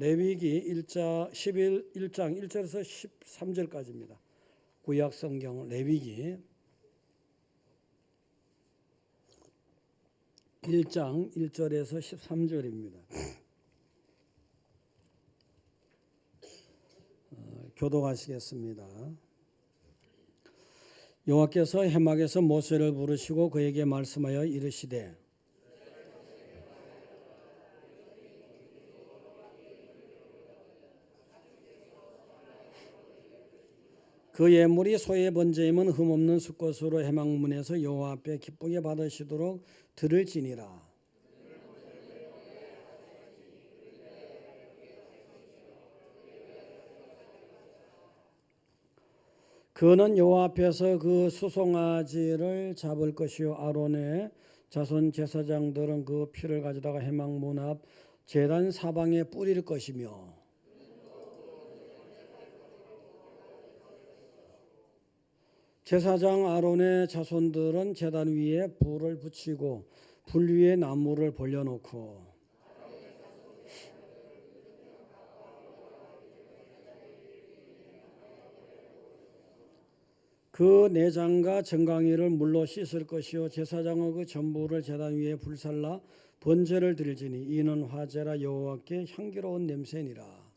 레위기 1장 1절에서 13절까지입니다. 구약 성경 레위기 1장 1절에서 13절입니다. 교독하시겠습니다. 여호와께서 해막에서 모세를 부르시고 그에게 말씀하여 이르시되 그 예물이 소의 번제임은 흠없는 수꽃으로 해막문에서 여호와 앞에 기쁘게 받으시도록 들을지니라. 그는 여호와 앞에서 그 수송아지를 잡을 것이요 아론의 자손 제사장들은 그 피를 가져다가 해막문 앞 제단 사방에 뿌릴 것이며 제사장 아론의 자손들은 제단 위에 불을 붙이고 불 위에 나무를 벌려놓고 그 내장과 정강이를 물로 씻을 것이요 제사장의 그 전부를 제단 위에 불살라 번제를 드릴지니 이는 화제라 여호와께 향기로운 냄새니라.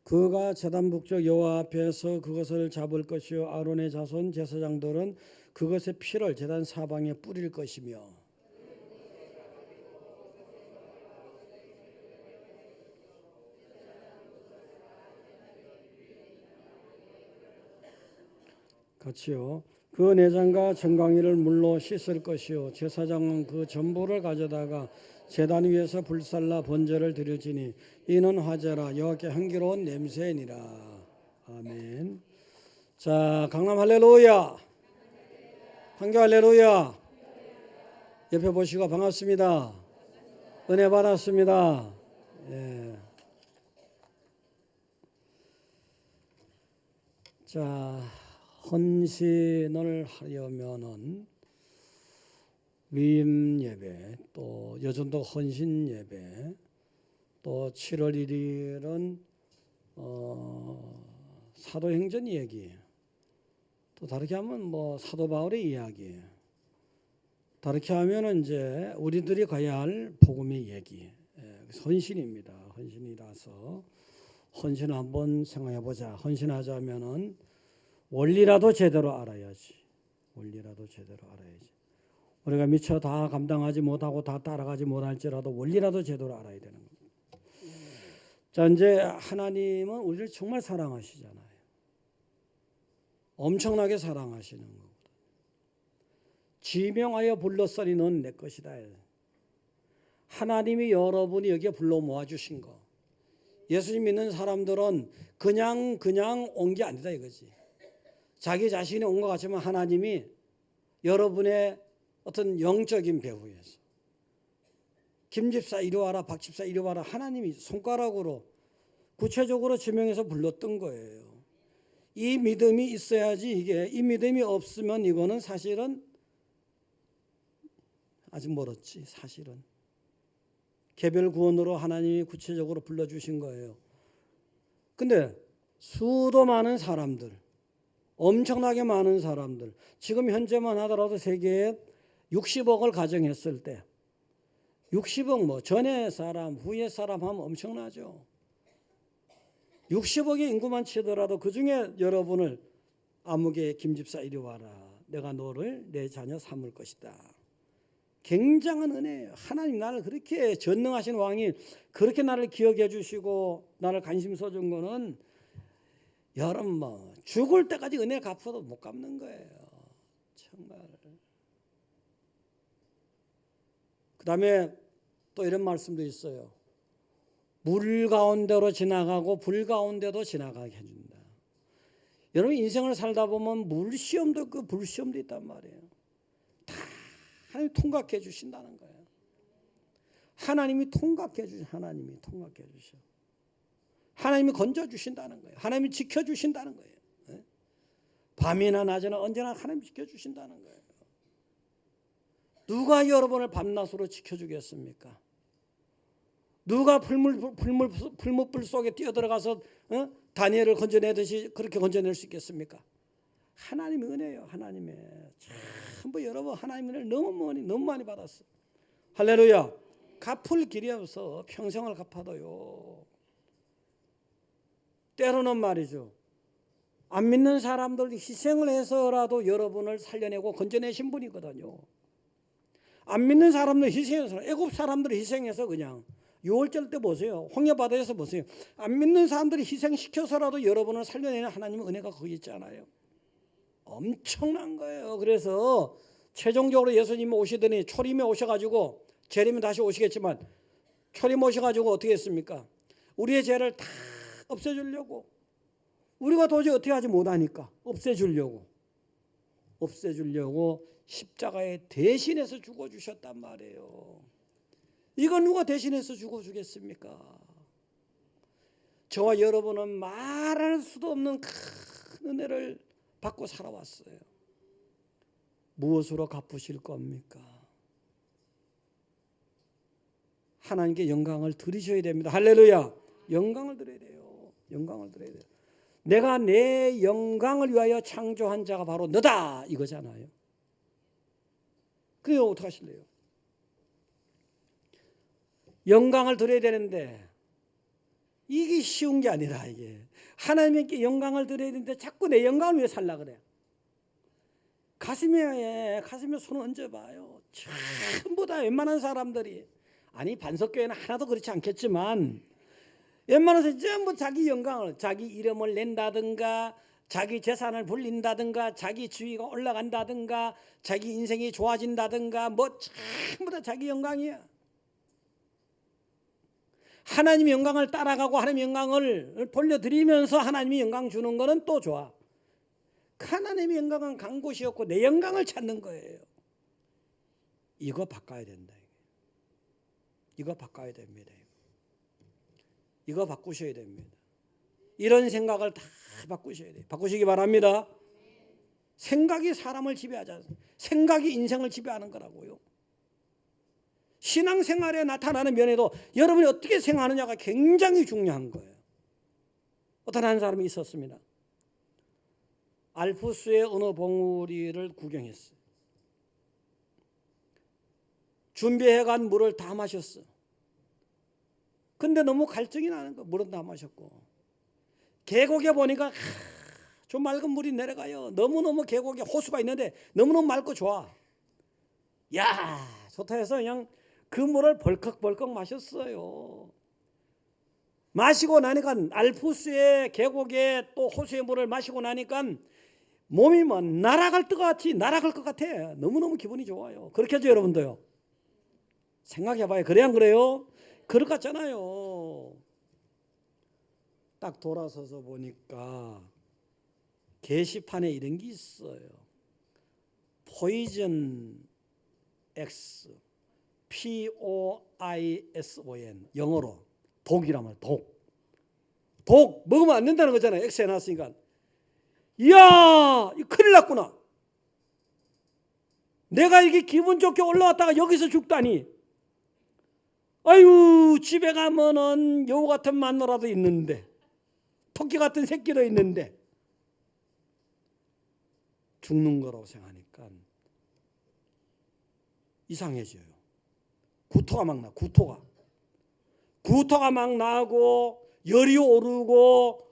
그가 제단 북쪽 여호와 앞에서 그것을 잡을 것이요 아론의 자손 제사장들은 그것의 피를 제단 사방에 뿌릴 것이며 같이요. 그 내장과 정강이를 물로 씻을 것이요 제사장은 그 전부를 가져다가 제단 위에서 불살라 번제를 드려지니 이는 화제라 여호와께 향기로운 냄새니라. 아멘. 자, 강남 할렐루야. 판교 할렐루야. 옆에 보시고 반갑습니다. 은혜 받았습니다. 예. 자, 헌신을 하려면은 위임 예배, 또 여전도 헌신 예배, 또 7월 1일은 사도행전 얘기, 또 다르게 하면 뭐 사도 바울의 이야기, 다르게 하면은 이제 우리들이 가야 할 복음의 얘기, 헌신입니다. 헌신이라서 헌신을 한번 생각해 보자. 헌신하자면은 원리라도 제대로 알아야지. 원리라도 제대로 알아야지. 우리가 미처 다 감당하지 못하고 다 따라가지 못할지라도 원리라도 제대로 알아야 되는 겁니다. 자, 이제 하나님은 우리를 정말 사랑하시잖아요. 엄청나게 사랑하시는 거거든. 지명하여 불렀으니 넌 내 것이다. 하나님이 여러분이 여기에 불러 모아주신 거. 예수님 믿는 사람들은 그냥 온 게 아니다 이거지. 자기 자신이 온 것 같지만 하나님이 여러분의 어떤 영적인 배후에서 김 집사 이리 와라, 박 집사 이리 와라 하나님이 손가락으로 구체적으로 지명해서 불렀던 거예요. 이 믿음이 있어야지 이게 이 믿음이 없으면 이거는 사실은 아직 멀었지. 사실은 개별 구원으로 하나님이 구체적으로 불러주신 거예요. 근데 수도 많은 사람들, 엄청나게 많은 사람들, 지금 현재만 하더라도 세계에 60억을 가정했을 때 60억 뭐 전에 사람 후에 사람 하면 엄청나죠. 60억의 인구만 치더라도 그중에 여러분을 아무개 김집사 이리 와라. 내가 너를 내 자녀 삼을 것이다. 굉장한 은혜예요. 하나님 나를 그렇게 전능하신 왕이 그렇게 나를 기억해 주시고 나를 관심 써준 거는 여러분 뭐 죽을 때까지 은혜 갚아도 못 갚는 거예요. 정말. 그 다음에 또 이런 말씀도 있어요. 물 가운데로 지나가고 불 가운데도 지나가게 해준다. 여러분 인생을 살다 보면 물 시험도 있고 불 시험도 있단 말이에요. 다 하나님이 통각해 주신다는 거예요. 하나님이 통각해 주셔. 하나님이 통각해 주셔. 하나님이 건져 주신다는 거예요. 하나님이 지켜 주신다는 거예요. 밤이나 낮이나 언제나 하나님이 지켜 주신다는 거예요. 누가 여러분을 밤낮으로 지켜주겠습니까? 누가 불못불 속에 뛰어들어가서 다니엘을 건져내듯이 그렇게 건져낼 수 있겠습니까? 하나님의 은혜예요. 하나님의. 전부 여러분 하나님의 은혜를 너무 많이 받았어. 할렐루야. 갚을 길이 없어. 평생을 갚아도요. 때로는 말이죠. 안 믿는 사람들 희생을 해서라도 여러분을 살려내고 건져내신 분이거든요. 안 믿는 사람들 희생해서, 애굽 사람들이 희생해서 그냥 6월절 때 보세요. 홍해바다에서 보세요. 안 믿는 사람들이 희생시켜서라도 여러분을 살려내는 하나님의 은혜가 거기 있잖아요. 엄청난 거예요. 그래서 최종적으로 예수님이 오시더니 초림에 오셔가지고, 재림은 다시 오시겠지만 초림 오셔가지고 어떻게 했습니까? 우리의 죄를 다 없애주려고, 우리가 도저히 어떻게 하지 못하니까 없애주려고 십자가에 대신해서 죽어주셨단 말이에요. 이건 누가 대신해서 죽어주겠습니까? 저와 여러분은 말할 수도 없는 큰 은혜를 받고 살아왔어요. 무엇으로 갚으실 겁니까? 하나님께 영광을 드리셔야 됩니다. 할렐루야. 영광을 드려야 돼요. 영광을 드려야 돼요. 내가 내 영광을 위하여 창조한 자가 바로 너다 이거잖아요. 그게 어떻게 하실래요? 영광을 드려야 되는데 이게 쉬운 게 아니라, 이게 하나님께 영광을 드려야 되는데 자꾸 내 영광을 위해 살라 그래. 가슴에 손을 얹어봐요. 전부 다 웬만한 사람들이, 아니 반석교회는 하나도 그렇지 않겠지만 웬만해서 전부 자기 영광을, 자기 이름을 낸다든가, 자기 재산을 불린다든가, 자기 지위가 올라간다든가, 자기 인생이 좋아진다든가, 뭐 전부 다 자기 영광이야. 하나님의 영광을 따라가고 하나님의 영광을 돌려드리면서 하나님의 영광 주는 거는 또 좋아. 하나님의 영광은 간 곳이 없고 내 영광을 찾는 거예요. 이거 바꿔야 된다. 이거 바꿔야 됩니다. 이거 바꾸셔야 됩니다. 이런 생각을 다 바꾸셔야 돼요. 바꾸시기 바랍니다. 생각이 사람을 지배하지 않습니다. 생각이 인생을 지배하는 거라고요. 신앙생활에 나타나는 면에도 여러분이 어떻게 생각하느냐가 굉장히 중요한 거예요. 어떤 한 사람이 있었습니다. 알프스의 어느 봉우리를 구경했어요. 준비해간 물을 다 마셨어. 근데 너무 갈증이 나는 거예요. 물은 다 마셨고. 계곡에 보니까 좀 맑은 물이 내려가요. 너무너무 계곡에 호수가 있는데 너무너무 맑고 좋아. 야, 좋다 해서 그냥 그 물을 벌컥벌컥 마셨어요. 마시고 나니까 알프스의 계곡에 또 호수의 물을 마시고 나니까 몸이 뭐 날아갈 것 같아. 너무너무 기분이 좋아요. 그렇게 하죠, 여러분도요. 생각해봐요. 그래 안 그래요? 그럴 것 같잖아요. 딱 돌아서서 보니까 게시판에 이런 게 있어요. 포이즌 X, POISON, 영어로 독이라면 독 먹으면 안 된다는 거잖아요. X 해놨으니까. 이야, 큰일 났구나. 내가 이게 기분 좋게 올라왔다가 여기서 죽다니. 아유, 집에 가면은 여우 같은 마누라도 있는데, 토끼 같은 새끼도 있는데, 죽는 거라고 생각하니까 이상해져요. 구토가 막 나. 구토가 막 나고 열이 오르고,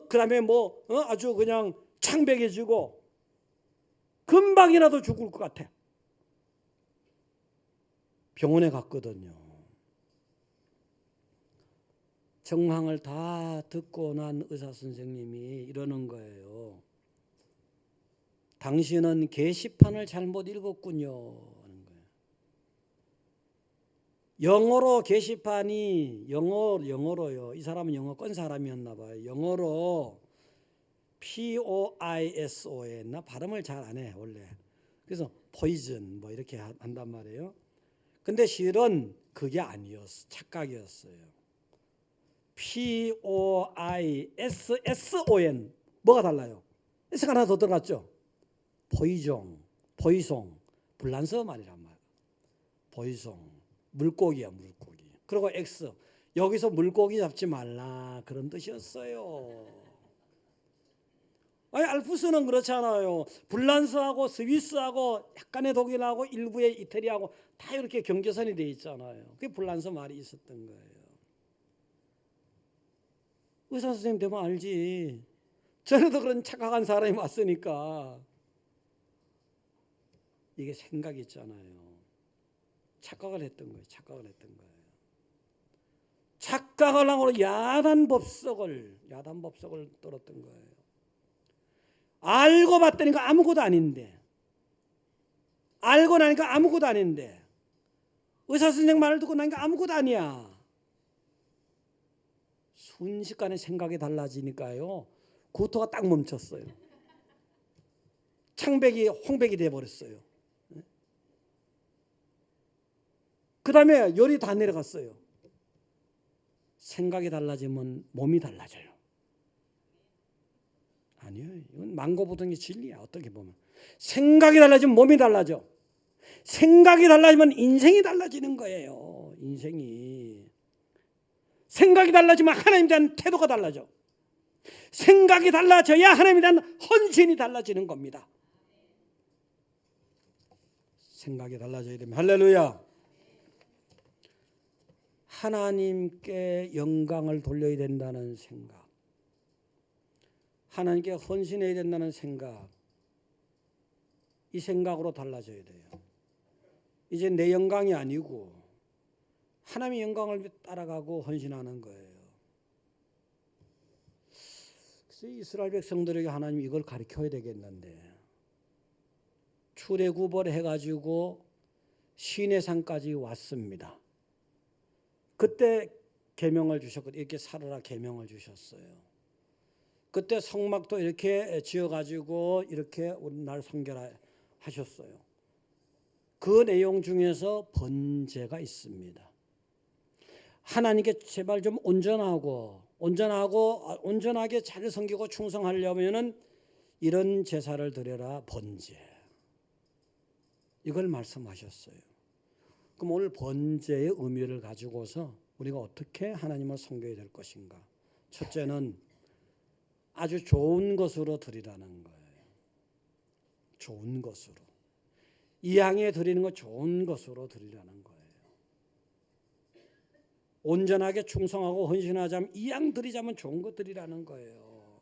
그다음에 아주 그냥 창백해지고 금방이라도 죽을 것 같아. 병원에 갔거든요. 정황을 다 듣고 난 의사 선생님이 이러는 거예요. 당신은 게시판을 잘못 읽었군요. 하는 거예요. 영어로 게시판이 영어로요. 이 사람은 영어 건 사람이었나 봐요. 영어로 POISON 나 발음을 잘 안 해 원래. 그래서 poison 뭐 이렇게 한단 말이에요. 근데 실은 그게 아니었어. 착각이었어요. POISSON 뭐가 달라요? S가 하나 더 들어갔죠. 포이송, 불란서 말이란 말. 보이송. 물고기야, 물고기. 그리고 X. 여기서 물고기 잡지 말라. 그런 뜻이었어요. 아니, 알프스는 그렇잖아요. 불란스하고 스위스하고 약간의 독일하고 일부의 이태리하고 다 이렇게 경계선이 돼 있잖아요. 그게 불란스 말이 있었던 거예요. 의사 선생님 되면 알지. 전에도 그런 착각한 사람이 왔으니까. 이게 생각 있잖아요. 착각을 했던 거예요. 착각을 했던 거예요. 착각을 하고 야단 법석을 떨었던 거예요. 알고 봤더니까 아무것도 아닌데, 알고 나니까 아무것도 아닌데, 의사 선생님 말을 듣고 나니까 아무것도 아니야. 순식간에 생각이 달라지니까요, 구토가 딱 멈췄어요. 창백이 홍백이 돼버렸어요. 그 다음에 열이 다 내려갔어요. 생각이 달라지면 몸이 달라져요. 아니요, 이건 망고부동의 진리야. 어떻게 보면 생각이 달라지면 몸이 달라져. 생각이 달라지면 인생이 달라지는 거예요. 인생이. 생각이 달라지면 하나님에 대한 태도가 달라져. 생각이 달라져야 하나님에 대한 헌신이 달라지는 겁니다. 생각이 달라져야 됩니다. 할렐루야. 하나님께 영광을 돌려야 된다는 생각, 하나님께 헌신해야 된다는 생각, 이 생각으로 달라져야 돼요. 이제 내 영광이 아니고 하나님의 영광을 따라가고 헌신하는 거예요. 그래서 이스라엘 백성들에게 하나님이 이걸 가르쳐야 되겠는데, 출애굽을해가지고 시내산까지 왔습니다. 그때 계명을 주셨거든요. 이렇게 살아라 계명을 주셨어요. 그때 성막도 이렇게 지어가지고 이렇게 우리날 성결하셨어요. 그 내용 중에서 번제가 있습니다. 하나님께 제발 좀 온전하게 잘 섬기고 충성하려면은 이런 제사를 드려라, 번제. 이걸 말씀하셨어요. 그럼 오늘 번제의 의미를 가지고서 우리가 어떻게 하나님을 섬겨야 될 것인가? 첫째는 아주 좋은 것으로 드리라는 거예요. 좋은 것으로. 이 향에 드리는 거 좋은 것으로 드리라는 거예요. 온전하게 충성하고 헌신하자면 이 양 드리자면 좋은 것 드리라는 거예요.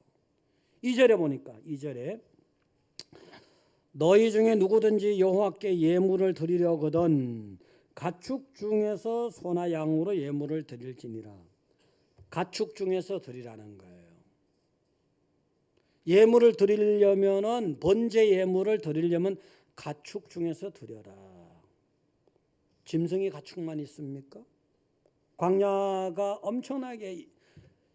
2절에 보니까 2절에 너희 중에 누구든지 여호와께 예물을 드리려거든 가축 중에서 소나 양으로 예물을 드릴지니라. 가축 중에서 드리라는 거예요. 예물을 드리려면은 번제 예물을 드리려면 가축 중에서 드려라. 짐승이 가축만 있습니까? 광야가 엄청나게,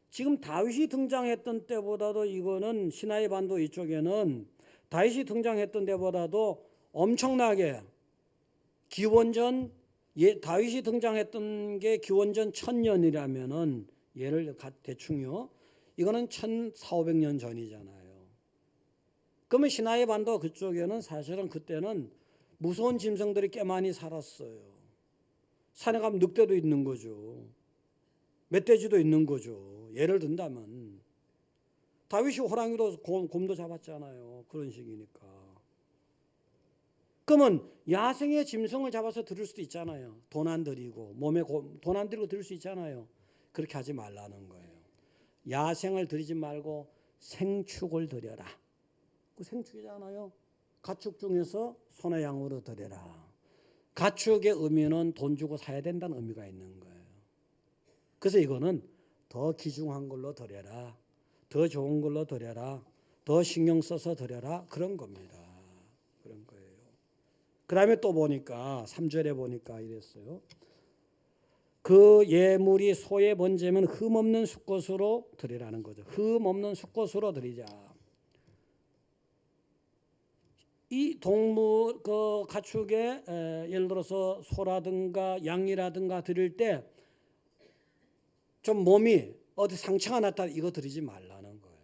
지금 다윗이 등장했던 때보다도 이거는 시나이 반도 이쪽에는 다윗이 등장했던 때보다도 엄청나게 기원전 다윗이 등장했던 게 기원전 1000년이라면은 예를 대충요. 이거는 1400~1500년 전이잖아요. 그러면 시나이 반도 그쪽에는 사실은 그때는 무서운 짐승들이 꽤 많이 살았어요. 산에 가면 늑대도 있는 거죠. 멧돼지도 있는 거죠. 예를 든다면 다윗이 호랑이도 곰도 잡았잖아요. 그런 식이니까. 그러면 야생의 짐승을 잡아서 드릴 수도 있잖아요. 돈 안 들이고 몸에 돈 안 들이고 드릴 수 있잖아요. 그렇게 하지 말라는 거예요. 야생을 드리지 말고 생축을 드려라. 그 생축이잖아요. 가축 중에서 소나 양으로 드려라. 가축의 의미는 돈 주고 사야 된다는 의미가 있는 거예요. 그래서 이거는 더 귀중한 걸로 드려라. 더 좋은 걸로 드려라. 더 신경 써서 드려라. 그런 겁니다. 그런 거예요. 그 다음에 또 보니까 3절에 보니까 이랬어요. 그 예물이 소의 번제면 흠없는 수컷으로 드리라는 거죠. 흠없는 수컷으로 드리자. 이 동물 그 가축에 예를 들어서 소라든가 양이라든가 드릴 때 좀 몸이 어디 상처가 났다 이거 드리지 말라는 거예요.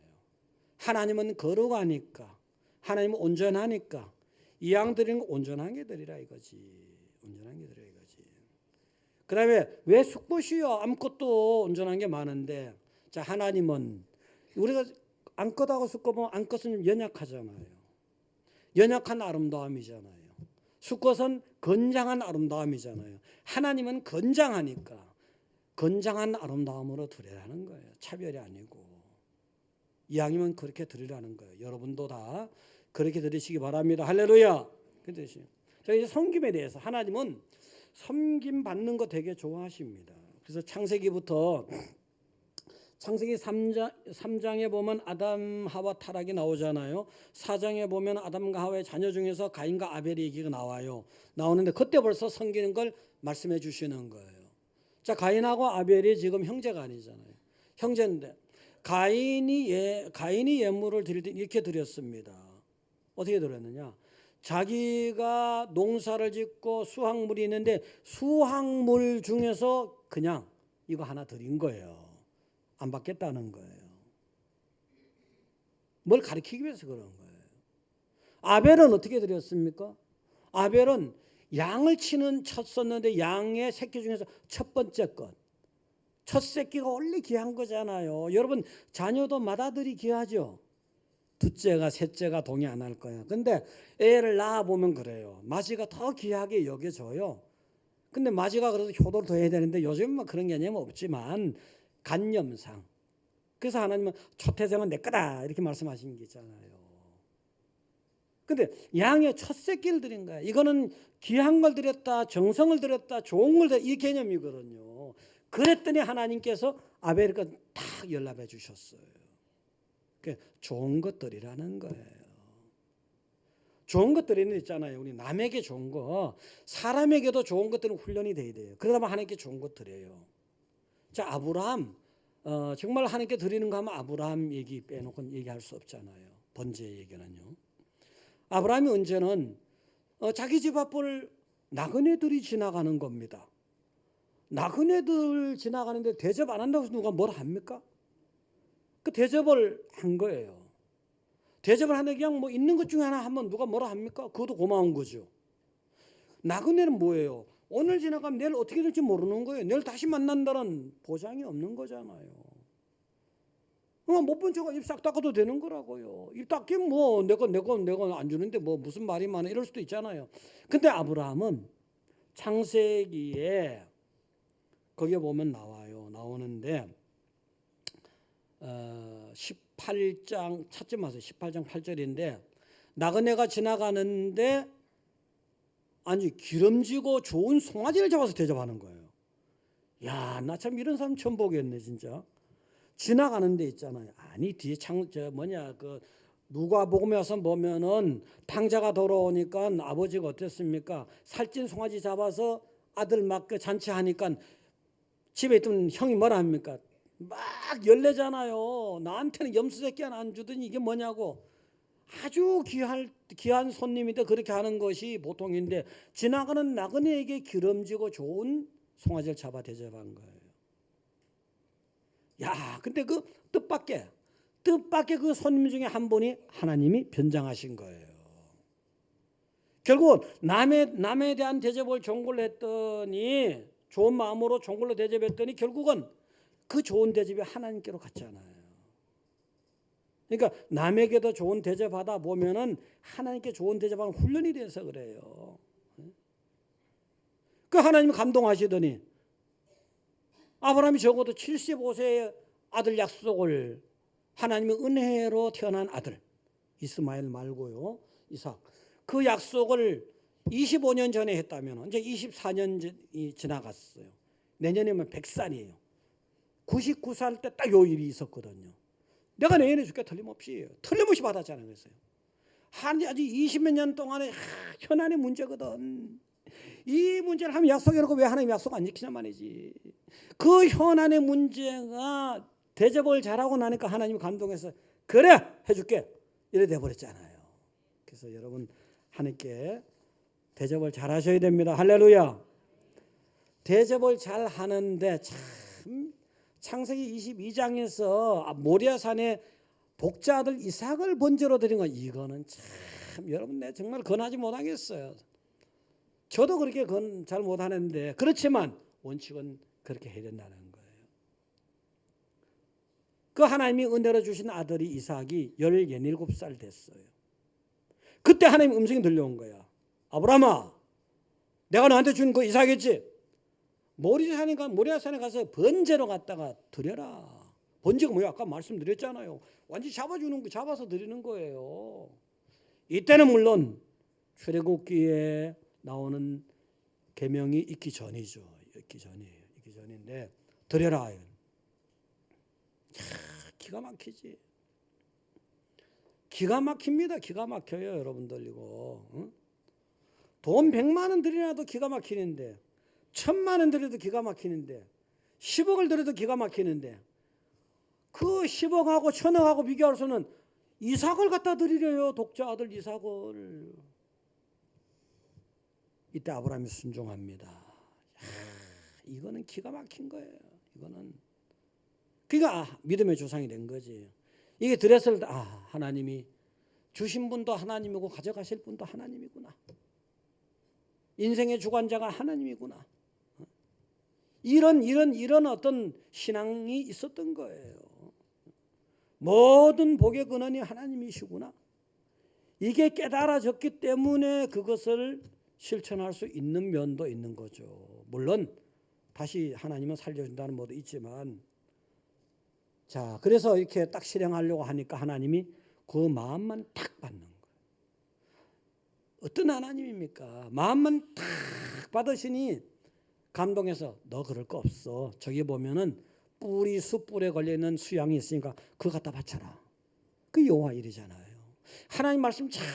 하나님은 거룩하니까, 하나님은 온전하니까 이 양 드리는 거 온전하게 드리라 이거지. 온전한 게 드려 이거지. 그 다음에 왜 숙보시요? 아무것도 온전한 게 많은데, 자, 하나님은 우리가 암컷하고 수컷은 암컷은 연약하잖아요. 연약한 아름다움이잖아요. 수컷은 건장한 아름다움이잖아요. 하나님은 건장하니까 건장한 아름다움으로 드리라는 거예요. 차별이 아니고. 이왕이면 그렇게 드리라는 거예요. 여러분도 다 그렇게 드리시기 바랍니다. 할렐루야. 그 뜻이에요. 자, 이제 섬김에 대해서 하나님은 섬김 받는 거 되게 좋아하십니다. 그래서 창세기부터 창세기 3장에 보면 아담 하와 타락이 나오잖아요. 4장에 보면 아담과 하와의 자녀 중에서 가인과 아벨의 얘기가 나오는데 그때 벌써 섬기는 걸 말씀해 주시는 거예요. 자, 가인하고 아벨이 지금 형제가 아니잖아요. 형제인데 가인이 예물을 드릴 때 이렇게 드렸습니다. 어떻게 드렸느냐? 자기가 농사를 짓고 수확물이 있는데 수확물 중에서 그냥 이거 하나 드린 거예요. 안 받겠다는 거예요. 뭘 가리키기 위해서 그런 거예요. 아벨은 어떻게 드렸습니까? 아벨은 양을 쳤었는데 양의 새끼 중에서 첫 번째 것. 첫 새끼가 원래 귀한 거잖아요. 여러분 자녀도 맏아들이 귀하죠. 둘째가 셋째가 동의 안 할 거야. 근데 애를 낳아보면 그래요. 맏이가 더 귀하게 여겨져요. 근데 맏이가 그래도 효도를 더 해야 되는데 요즘은 그런 개념은 없지만 간념상. 그래서 하나님은 초태생은 내 거다 이렇게 말씀하신 게 있잖아요. 근데 양의 첫 새끼를 드린 거야. 이거는 귀한 걸 드렸다, 정성을 드렸다, 좋은 걸 드렸다 이 개념이거든요. 그랬더니 하나님께서 아벨과 딱 연락해 주셨어요. 좋은 것들이라는 거예요. 좋은 것들이 있잖아요. 우리 남에게 좋은 거, 사람에게도 좋은 것들은 훈련이 돼야 돼요. 그러다 보면 하나님께 좋은 것들이에요. 자, 아브라함 정말 하나님께 드리는 거 하면 아브라함 얘기 빼놓고 얘기할 수 없잖아요. 번제 얘기는요. 아브라함이 언제는 자기 집 앞을 나그네들이 지나가는 겁니다. 나그네들 지나가는데 대접 안 한다고 해서 누가 뭘 합니까? 그 대접을 한 거예요. 대접을 하는데 그냥 뭐 있는 것 중에 하나 하면 누가 뭐라 합니까? 그것도 고마운 거죠. 나그네는 뭐예요? 오늘 지나가면 내일 어떻게 될지 모르는 거예요. 내일 다시 만난다는 보장이 없는 거잖아요. 못 본 척 입 싹 닦아도 되는 거라고요. 입 닦이면 뭐 내가 안 주는데 뭐 무슨 말이 많아 이럴 수도 있잖아요. 근데 아브라함은 창세기에 거기에 보면 나오는데 18장 찾지 마세요. 18장 8절인데 나그네가 지나가는데 아니 기름지고 좋은 송아지를 잡아서 대접하는 거예요. 야, 나 참 이런 사람 처음 보겠네 진짜. 지나가는 데 있잖아요. 아니 뒤에 누가복음에 와서 보면은 탕자가 돌아오니까 아버지가 어땠습니까? 살찐 송아지 잡아서 아들 막 잔치하니까 집에 있던 형이 뭐라 합니까? 막 열내잖아요. 나한테는 염소새끼 하나 안 주더니 이게 뭐냐고. 아주 귀한 손님인데 그렇게 하는 것이 보통인데 지나가는 나그네에게 기름지고 좋은 송아지를 잡아 대접한 거예요. 야, 근데 그 뜻밖의 그 손님 중에 한 분이 하나님이 변장하신 거예요. 결국 남에 대한 대접을 종골로 했더니 좋은 마음으로 종골로 대접했더니 결국은 그 좋은 대접이 하나님께로 갔잖아요. 그러니까 남에게도 좋은 대접하다 보면은 하나님께 좋은 대접하는 훈련이 돼서 그래요. 그 하나님이 감동하시더니 아브라함이 적어도 75세의 아들 약속을 하나님의 은혜로 태어난 아들 이스마엘 말고요. 이삭. 그 약속을 25년 전에 했다면 이제 24년이 지나갔어요. 내년이면 100살이에요. 99살 때 딱 요 일이 있었거든요. 내가 내년에 줄게 틀림없이 받았잖아요. 그랬어요. 아주 20몇 년 동안의 현안의 문제거든. 이 문제를 하면 약속해놓고 왜 하나님 약속 안 지키냐 말이지. 그 현안의 문제가 대접을 잘하고 나니까 하나님이 감동해서 그래 해줄게 이래 돼버렸잖아요. 그래서 여러분 하나님께 대접을 잘 하셔야 됩니다. 할렐루야. 대접을 잘 하는데 참 창세기 22장에서 모리아산에 독자들 이삭을 번제로 드린 거 이거는 참 여러분 내 정말 권하지 못하겠어요. 저도 그렇게 그건 잘 못하는데 그렇지만 원칙은 그렇게 해야 된다는 거예요. 그 하나님이 은혜로 주신 아들이 이삭이 17살 됐어요. 그때 하나님 음성이 들려온 거야. 아브라함아, 내가 너한테 준 그 이삭이지? 모리아산에 가서 번제로 갖다가 드려라. 번제가 뭐야? 아까 말씀드렸잖아요. 완전히 잡아서 드리는 거예요. 이때는 물론 출애굽기에 나오는 계명이 있기 전이죠. 있기 전인데 드려라. 기가 막히지. 기가 막힙니다. 기가 막혀요, 여러분들 이거. 응? 돈 100만 원 들이라도 기가 막히는데, 1000만 원 들여도 기가 막히는데, 10억을 들여도 기가 막히는데, 그 10억하고 1000억하고 비교할 수는 이삭을 갖다 드리래요. 독자 아들 이삭을. 이때 아브라함이 순종합니다. 이거는 기가 막힌 거예요. 이거는. 그러니까 믿음의 조상이 된 거지. 이게 드렸을 때 하나님이 주신 분도 하나님이고 가져가실 분도 하나님이구나. 인생의 주관자가 하나님이구나. 이런 어떤 신앙이 있었던 거예요. 모든 복의 근원이 하나님이시구나. 이게 깨달아졌기 때문에 그것을 실천할 수 있는 면도 있는 거죠. 물론 다시 하나님은 살려준다는 것도 있지만, 자, 그래서 이렇게 딱 실행하려고 하니까 하나님이 그 마음만 탁 받는 거예요. 어떤 하나님입니까? 마음만 탁 받으시니 감동해서 너 그럴 거 없어. 저기 보면은 숯불에 걸려있는 수양이 있으니까 그거 갖다 바쳐라. 그 여호와 일이잖아요. 하나님 말씀 잘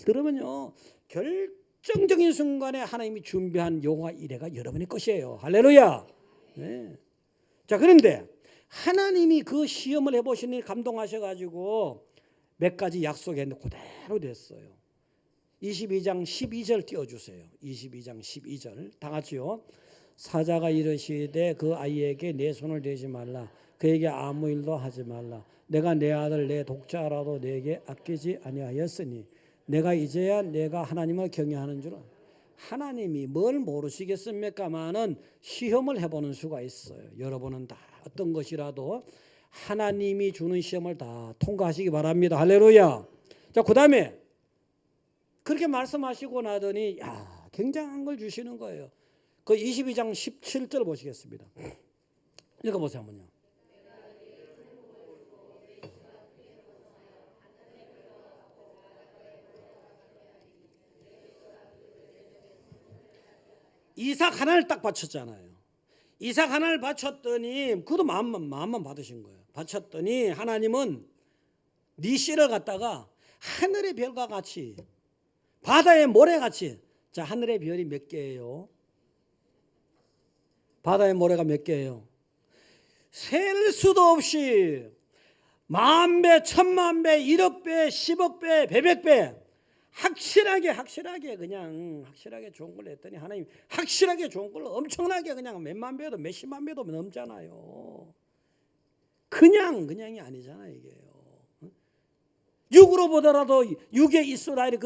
들으면요, 결정적인 순간에 하나님이 준비한 여호와 일회가 여러분의 것이에요. 할렐루야. 네. 자, 그런데 하나님이 그 시험을 해보시니 감동하셔가지고 몇 가지 약속했는데 그대로 됐어요. 22장 12절 띄워주세요. 22장 12절 다 같이요. 사자가 이르시되 그 아이에게 내 손을 대지 말라. 그에게 아무 일도 하지 말라. 내가 내 아들 내 독자라도 내게 아끼지 아니하였으니 내가 이제야 내가 하나님을 경외하는 줄은. 하나님이 뭘 모르시겠습니까마는 시험을 해보는 수가 있어요. 여러분은 다 어떤 것이라도 하나님이 주는 시험을 다 통과하시기 바랍니다. 할렐루야. 자, 그 다음에 그렇게 말씀하시고 나더니 굉장한 걸 주시는 거예요. 그 22장 17절 보시겠습니다. 읽어보세요 한번요. 이삭 하나를 딱 바쳤잖아요. 이삭 하나를 바쳤더니 그도 마음만 받으신 거예요. 바쳤더니 하나님은 네 씨를 갖다가 하늘의 별과 같이 바다의 모래같이. 자, 하늘의 별이 몇 개예요? 바다의 모래가 몇 개예요? 셀 수도 없이 10,000배, 10,000,000배, 1억배, 10억배, 100배 확실하게 그냥 확실하게 좋은 걸 했더니 하나님 확실하게 좋은 걸 엄청나게 그냥 몇만 배도 몇십만 배도 넘잖아요. 그냥이 아니잖아요 이게요. 육으로 보더라도 육의 이스라엘이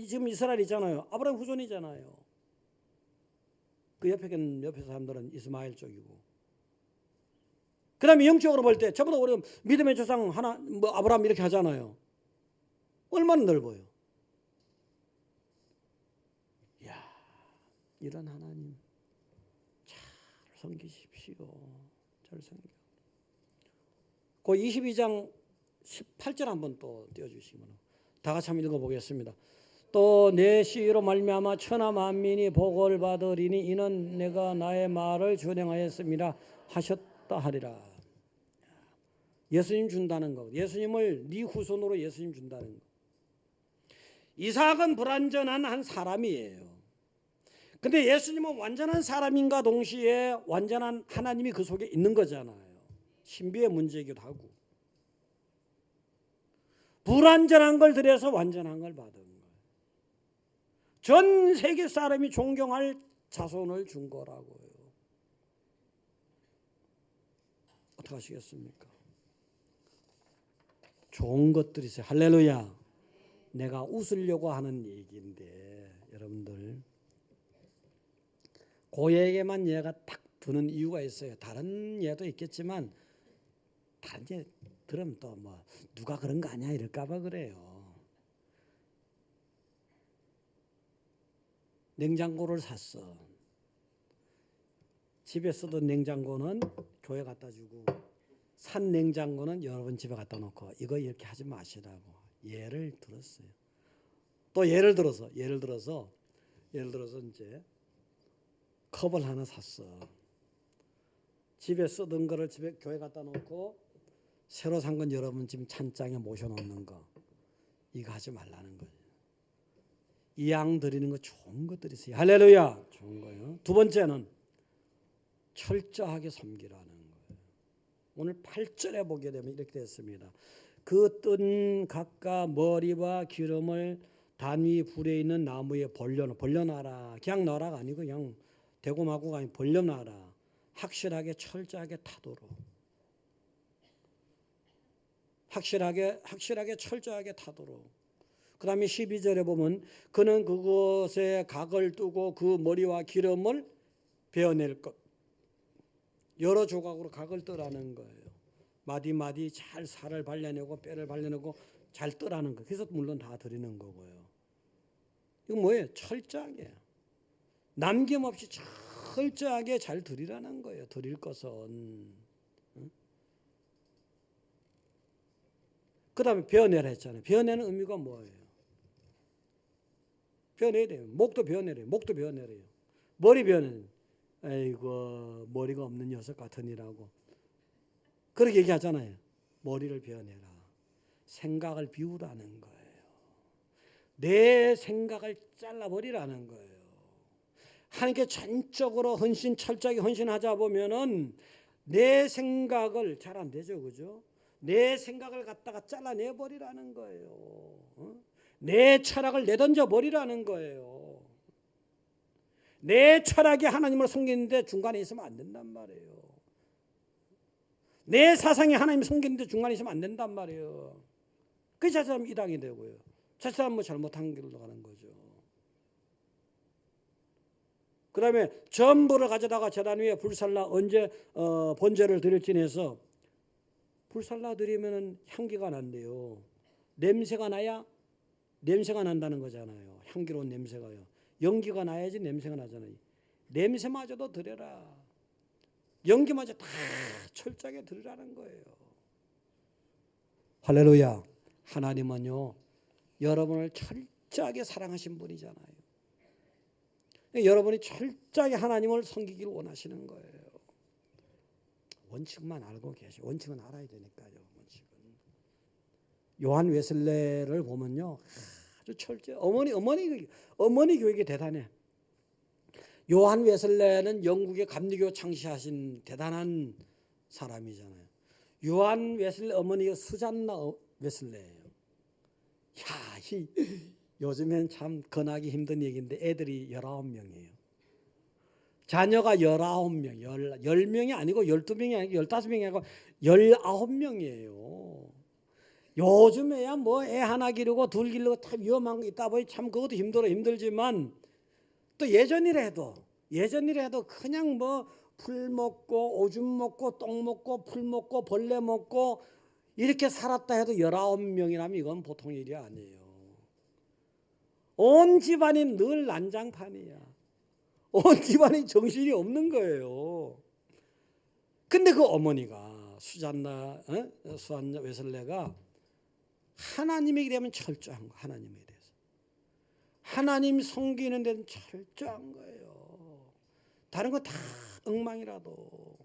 지금 이스라엘 있잖아요. 아브라함 후손이잖아요. 그 옆에 사람들은 이스마엘 쪽이고. 그 다음에 영적으로 볼 때 저보다 우리 믿음의 조상 하나 아브라함 이렇게 하잖아요. 얼마나 넓어요. 이야, 이런 하나님 잘 섬기십시오. 잘 섬겨. 그 22장 18절 한번 또 띄워주시면 다 같이 한번 읽어보겠습니다. 또 내 씨로 말미암아 천하 만민이 복을 받으리니 이는 내가 나의 말을 준행하였습니다 하셨다 하리라. 예수님 준다는 거. 예수님을 네 후손으로 예수님 준다는 거. 이삭은 불완전한 한 사람이에요. 근데 예수님은 완전한 사람인가 동시에 완전한 하나님이 그 속에 있는 거잖아요. 신비의 문제이기도 하고. 불완전한 걸 들여서 완전한 걸 받은 거예요. 전 세계 사람이 존경할 자손을 준 거라고요. 어떻게 하시겠습니까? 좋은 것들이 있어요. 할렐루야. 내가 웃으려고 하는 얘기인데 여러분들 그 예에게만 예가 딱 드는 이유가 있어요. 다른 예도 있겠지만 다른 예 들으면 또 뭐 누가 그런 거 아니야 이럴까 봐 그래요. 냉장고를 샀어. 집에 쓰던 냉장고는 교회 갖다 주고 산 냉장고는 여러분 집에 갖다 놓고 이거 이렇게 하지 마시라고 예를 들었어요. 또 예를 들어서 이제 컵을 하나 샀어. 집에 쓰던 거를 집에 교회 갖다 놓고 새로 산 건 여러분 지금 찬장에 모셔놓는 거 이거 하지 말라는 거예요. 이양 드리는 거 좋은 것들이 있어요. 할렐루야. 좋은 거예요. 두 번째는 철저하게 섬기라는 거예요. 오늘 8절에 보게 되면 이렇게 됐습니다. 그 뜬 각각 머리와 기름을 단 위 불에 있는 나무에 벌려놔라. 그냥 넣어라가 아니고 그냥 대고마고가 아니고 벌려놔라. 확실하게 철저하게 타도록. 확실하게 철저하게 타도록. 그 다음에 12절에 보면 그는 그것에 각을 뜨고 그 머리와 기름을 베어낼 것. 여러 조각으로 각을 뜨라는 거예요. 마디마디 잘 살을 발라내고 뼈를 발라내고 잘 뜨라는 거. 그래서 물론 다 드리는 거고요. 이거 뭐예요? 철저하게. 남김없이 철저하게 잘 드리라는 거예요. 드릴 것은. 그 다음에 베어내라 했잖아요. 베어내는 의미가 뭐예요? 베어내야 돼요. 목도 베어내래요. 머리 베어내는. 아이고 머리가 없는 녀석 같으니라고. 그렇게 얘기하잖아요. 머리를 베어내라. 생각을 비우라는 거예요. 내 생각을 잘라버리라는 거예요. 하나님께 전적으로 철저하게 헌신하자 보면은 내 생각을 잘 안 되죠, 그죠? 내 생각을 갖다가 잘라내 버리라는 거예요. 내 철학을 내던져 버리라는 거예요. 내 철학이 하나님을 섬기는데 중간에 있으면 안 된단 말이에요. 내 사상이 하나님을 섬기는데 중간에 있으면 안 된단 말이에요. 그 자칫하면 이당이 되고요. 자칫하면 뭐 잘못한 길로 가는 거죠. 그 다음에 전부를 가져다가 제단 위에 불살라 언제 번제를 드릴지 해서 불살라 드리면 향기가 난대요. 냄새가 나야 냄새가 난다는 거잖아요. 향기로운 냄새가요. 연기가 나야지 냄새가 나잖아요. 냄새마저도 드려라. 연기마저 다 철저하게 드리라는 거예요. 할렐루야. 하나님은요 여러분을 철저하게 사랑하신 분이잖아요. 여러분이 철저하게 하나님을 섬기기를 원하시는 거예요. 원칙만 알고 계시고 원칙은 알아야 되니까요. 원칙은. 요한 웨슬레를 보면요 아주 철저해. 어머니 교육이 대단해. 요한 웨슬레는 영국의 감리교 창시하신 대단한 사람이잖아요. 요한 웨슬레 어머니가 수잔나 웨슬레예요. 요즘엔 참 건하기 힘든 얘기인데 애들이 19명이에요. 자녀가 19명, 10명이 아니고 12명이 아니고 15명이 아니고 19명이에요. 요즘에야 뭐 애 하나 기르고 둘 기르고 참 위험한 거 있다 보니 참 그것도 힘들지만 또 예전이라도 그냥 뭐 풀 먹고 오줌 먹고 똥 먹고 풀 먹고 벌레 먹고 이렇게 살았다 해도 19명이라면 이건 보통 일이 아니에요. 온 집안이 늘 난장판이야. 온 집안이 정신이 없는 거예요. 근데 그 어머니가 수잔나 웨슬레가 하나님에게 대하면 철저한 거. 하나님에 대해서 하나님 섬기는 데는 철저한 거예요. 다른 거 다 엉망이라도.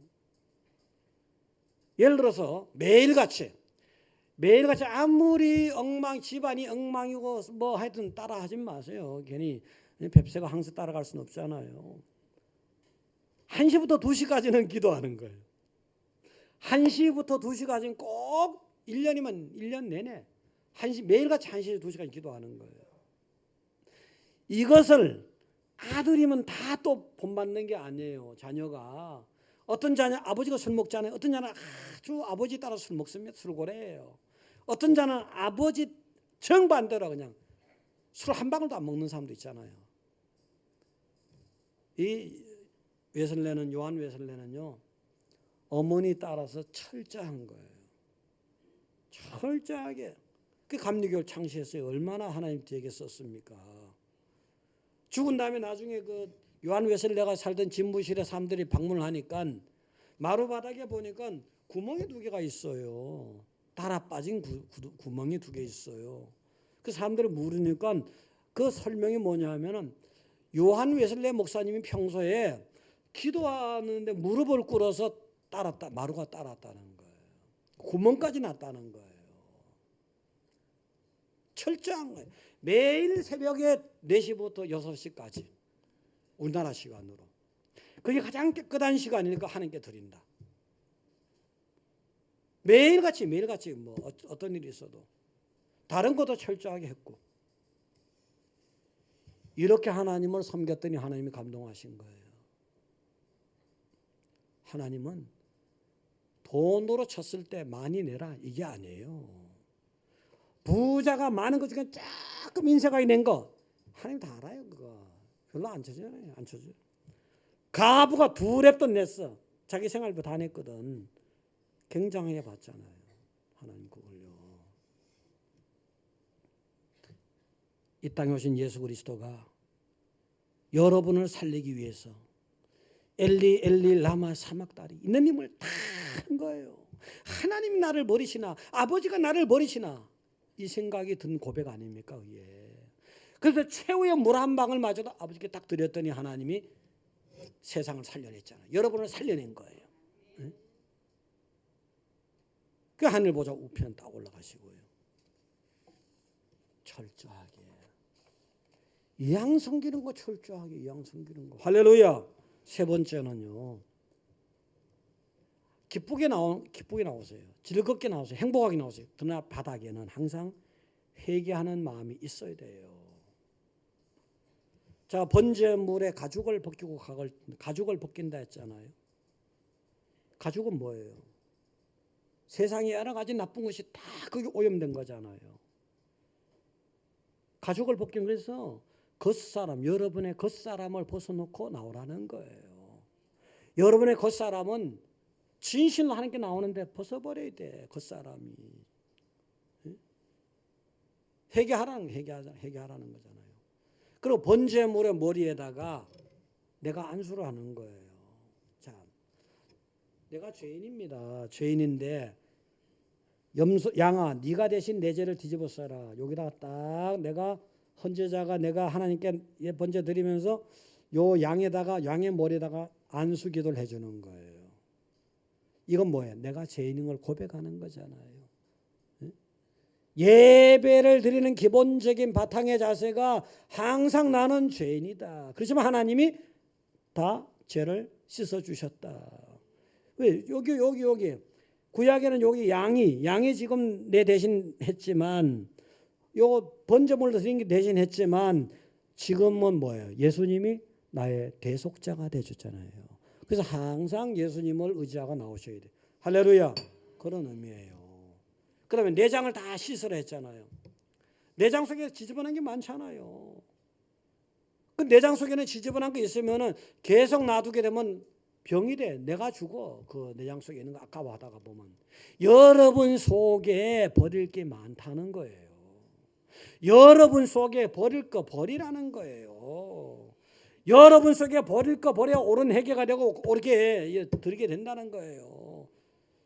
예를 들어서 매일같이 아무리 집안이 엉망이고 뭐 하여튼 따라하지 마세요. 괜히 뱁새가 항상 따라갈 수는 없잖아요. 1시부터 2시까지는 기도하는 거예요. 1시부터 2시까지는 꼭 1년이면 1년 내내 매일같이 1시에서 2시까지 기도하는 거예요. 이것을 아들이면 다 또 본받는 게 아니에요. 자녀가 어떤 자녀 아버지가 술 먹잖아요. 어떤 자는 아주 아버지 따라 술 먹으면 술고래예요. 어떤 자는 아버지 정반대로 그냥 술 한 방울도 안 먹는 사람도 있잖아요. 이 웨슬레는 요한 웨슬레는요 어머니 따라서 철저한 거예요. 철저하게 그 감리교를 창시했어요. 얼마나 하나님 뒤에게 썼습니까? 죽은 다음에 나중에 그 요한 웨슬레가 살던 집무실에 사람들이 방문을 하니까 마루바닥에 보니까 구멍이 2개가 있어요. 달아 빠진 구멍이 2개 있어요. 그 사람들이 물으니까 그 설명이 뭐냐 하면은 요한 웨슬레 목사님이 평소에 기도하는데 무릎을 꿇어서 마루가 따랐다는 거예요. 구멍까지 났다는 거예요. 철저한 거예요. 매일 새벽에 4시부터 6시까지 우리나라 시간으로. 그게 가장 깨끗한 시간이니까 하나님께 드린다. 매일같이 뭐 어떤 일이 있어도 다른 것도 철저하게 했고 이렇게 하나님을 섬겼더니 하나님이 감동하신 거예요. 하나님은 돈으로 쳤을 때 많이 내라 이게 아니에요. 부자가 많은 것 중에 조금 인색하게 낸 거 하나님 다 알아요. 그거 별로 안 쳐져요. 안 쳐져요. 가부가 2랩도 냈어. 자기 생활비 다 냈거든. 굉장하게 봤잖아요. 하나님 그걸요. 이 땅에 오신 예수 그리스도가 여러분을 살리기 위해서 엘리 엘리 라마 사막다리 있는 힘을 다 한 거예요. 하나님이 나를 버리시나 아버지가 나를 버리시나 이 생각이 든 고백 아닙니까? 예. 그래서 최후의 물 한 방울 마저도 아버지께 딱 드렸더니 하나님이 세상을 살려냈잖아요. 여러분을 살려낸 거예요. 예? 그 하늘 보좌 우편 딱 올라가시고요. 철저하게 이왕 섬기는 거 철저하게 이왕 섬기는 거. 할렐루야. 3번째는요. 기쁘게 나오세요. 즐겁게 나오세요. 행복하게 나오세요. 그러나 바닥에는 항상 회개하는 마음이 있어야 돼요. 자, 번제물에 가죽을 벗기고 가죽을 벗긴다 했잖아요. 가죽은 뭐예요? 세상에 여러 가지 나쁜 것이 다 거기 오염된 거잖아요. 가죽을 벗기면 그래서 겉사람, 여러분의 겉사람을 벗어놓고 나오라는 거예요. 여러분의 겉사람은 진실로 하나님께 나오는데 벗어버려야 돼. 겉사람이. 회개하라는 거잖아요. 그리고 번제물의 머리에다가 내가 안수를 하는 거예요. 자, 내가 죄인입니다. 죄인인데 양아 네가 대신 내 죄를 뒤집어 써라. 여기다가 딱 내가 헌제자가 내가 하나님께 번제 드리면서 요 양에다가 양의 머리에다가 안수 기도를 해주는 거예요. 이건 뭐예요? 내가 죄인인 걸 고백하는 거잖아요. 예배를 드리는 기본적인 바탕의 자세가 항상 나는 죄인이다. 그렇지만 하나님이 다 죄를 씻어주셨다. 왜? 여기 구약에는 여기 양이 지금 내 대신 했지만 요 번제물로 드린 게 대신 했지만 지금은 뭐예요? 예수님이 나의 대속자가 되셨잖아요. 그래서 항상 예수님을 의지하고 나오셔야 돼요. 할렐루야. 그런 의미예요. 그 다음에 내장을 다 씻으라 했잖아요. 내장 속에 지저분한 게 많잖아요. 그 내장 속에는 지저분한 게 있으면 계속 놔두게 되면 병이 돼. 내가 죽어. 그 내장 속에 있는 거 아까워하다가 보면. 여러분 속에 버릴 게 많다는 거예요. 여러분 속에 버릴 거 버리라는 거예요. 여러분 속에 버릴 거 버려야 옳은 회개가 되고 옳게 드리게 된다는 거예요.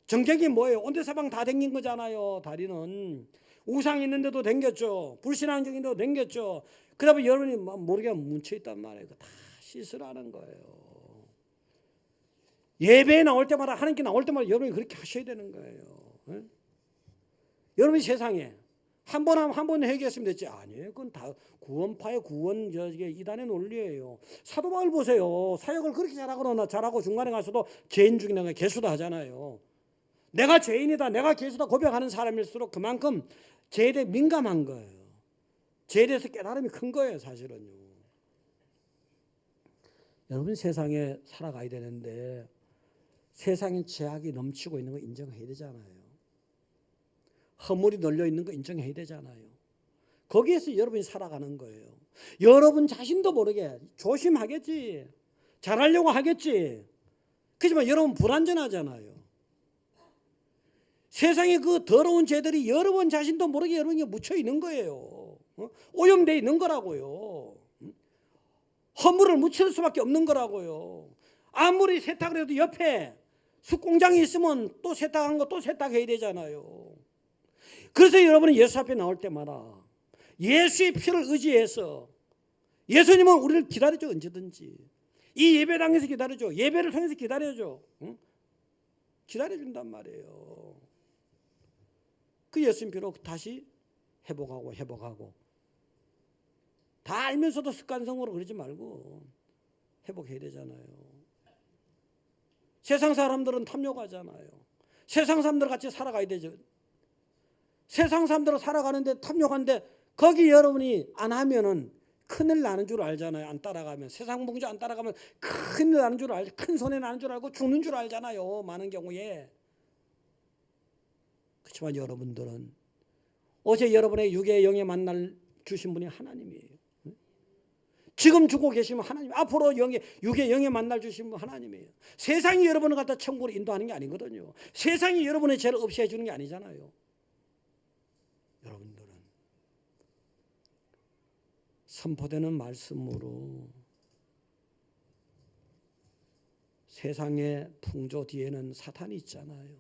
정적이 뭐예요? 온대사방 다 댕긴 거잖아요. 다리는 우상 있는데도 댕겼죠. 불신앙적인데도 댕겼죠. 그러면 여러분이 모르게 뭉쳐있단 말이에요. 다 씻으라는 거예요. 예배에 나올 때마다 하나님께 나올 때마다 여러분이 그렇게 하셔야 되는 거예요. 네? 여러분이 세상에 한 번 회개했으면 됐지. 아니에요. 그건 다 구원파의 이단의 논리예요. 사도 바울 보세요. 사역을 그렇게 잘하고 중간에 가서도 죄인 중에 개수도 하잖아요. 내가 죄인이다, 내가 개수다 고백하는 사람일수록 그만큼 죄에 대해 민감한 거예요. 죄에 대해서 깨달음이 큰 거예요, 사실은요. 여러분 세상에 살아가야 되는데 세상에 죄악이 넘치고 있는 거 인정해야 되잖아요. 허물이 널려 있는 거 인정해야 되잖아요. 거기에서 여러분이 살아가는 거예요. 여러분 자신도 모르게 조심하겠지. 잘하려고 하겠지. 그렇지만 여러분 불완전하잖아요. 세상에 그 더러운 죄들이 여러분 자신도 모르게 여러분에게 묻혀 있는 거예요. 오염되어 있는 거라고요. 허물을 묻힐 수밖에 없는 거라고요. 아무리 세탁을 해도 옆에 숯공장이 있으면 또 세탁한 거 또 세탁해야 되잖아요. 그래서 여러분은 예수 앞에 나올 때마다 예수의 피를 의지해서 예수님은 우리를 기다려줘. 언제든지 이 예배당에서 기다려줘. 예배를 통해서 기다려줘. 응? 기다려준단 말이에요. 그 예수님 피로 다시 회복하고 다 알면서도 습관성으로 그러지 말고 회복해야 되잖아요. 세상 사람들은 탐욕하잖아요. 세상 사람들 같이 살아가야 되죠. 세상 사람들은 살아가는데 탐욕한데 거기 여러분이 안 하면은 큰일 나는 줄 알잖아요. 안 따라가면 세상 봉주 안 따라가면 큰일 나는 줄 알죠. 큰 손해 나는 줄 알고 죽는 줄 알잖아요. 많은 경우에. 그렇지만 여러분들은 어제 여러분의 육의 영에 만날 주신 분이 하나님이에요. 지금 죽고 계시면 하나님, 앞으로 육의 영에 만날 주신 분 하나님이에요. 세상이 여러분을 갖다 천국으로 인도하는 게 아니거든요. 세상이 여러분의 죄를 없애해 주는 게 아니잖아요. 여러분들은 선포되는 말씀으로 세상의 풍조 뒤에는 사탄이 있잖아요.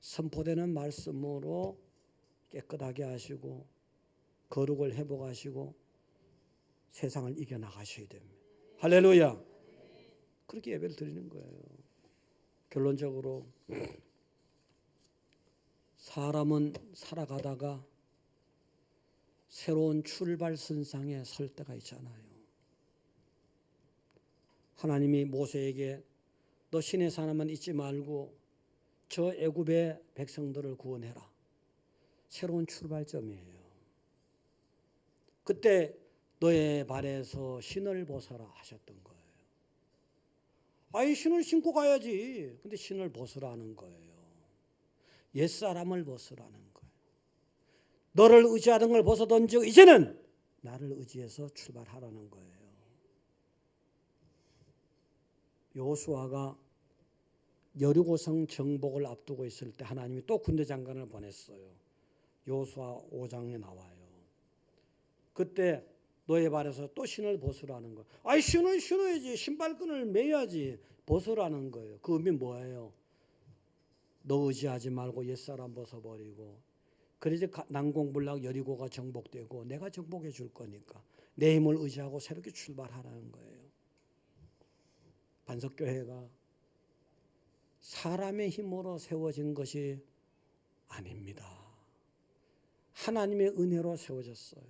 선포되는 말씀으로 깨끗하게 하시고 거룩을 회복하시고 세상을 이겨나가셔야 됩니다. 할렐루야. 그렇게 예배를 드리는 거예요. 결론적으로 사람은 살아가다가 새로운 출발선상에 설 때가 있잖아요. 하나님이 모세에게 너 신의 산에만 있지 말고 저 애굽의 백성들을 구원해라. 새로운 출발점이에요. 그때 너의 발에서 신을 벗어라 하셨던 거예요. 아이 신을 신고 가야지. 근데 신을 벗으라는 거예요. 옛사람을 벗으라는 거예요. 너를 의지하던 걸 벗어던지고 이제는 나를 의지해서 출발하라는 거예요. 여호수아가 여리고성 정복을 앞두고 있을 때 하나님이 또 군대 장관을 보냈어요. 여호수아 5장에 나와요. 그때 너의 발에서 또 신을 벗으라는 거예요. 아이 신을 신어야지. 신발끈을 매야지. 벗으라는 거예요. 그 의미 뭐예요? 너 의지하지 말고 옛사람 벗어버리고 그래서 난공불락 여리고가 정복되고 내가 정복해 줄 거니까 내 힘을 의지하고 새롭게 출발하라는 거예요. 반석교회가 사람의 힘으로 세워진 것이 아닙니다. 하나님의 은혜로 세워졌어요.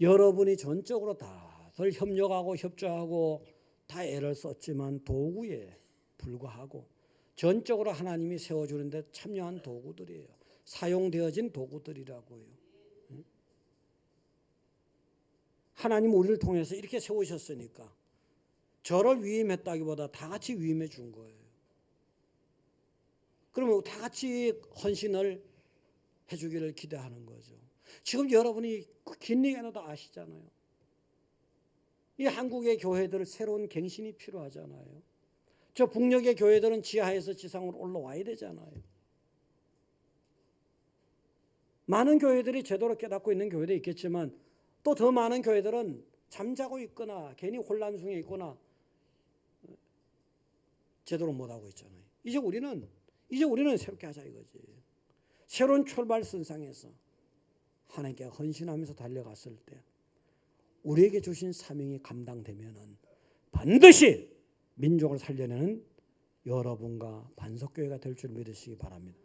여러분이 전적으로 다들 협력하고 협조하고 다 애를 썼지만 도구에 불과하고 전적으로 하나님이 세워주는데 참여한 도구들이에요. 사용되어진 도구들이라고요. 하나님 우리를 통해서 이렇게 세우셨으니까 저를 위임했다기보다 다 같이 위임해 준 거예요. 그러면 다 같이 헌신을 해주기를 기대하는 거죠. 지금 여러분이 긴 얘기는 다 아시잖아요. 이 한국의 교회들 새로운 갱신이 필요하잖아요. 저 북녘의 교회들은 지하에서 지상으로 올라와야 되잖아요. 많은 교회들이 제대로 깨닫고 있는 교회도 있겠지만 또 더 많은 교회들은 잠자고 있거나 괜히 혼란 중에 있거나 제대로 못하고 있잖아요. 이제 우리는 새롭게 하자 이거지. 새로운 출발선상에서 하나님께 헌신하면서 달려갔을 때 우리에게 주신 사명이 감당되면은 반드시 민족을 살려내는 여러분과 반석교회가 될 줄 믿으시기 바랍니다.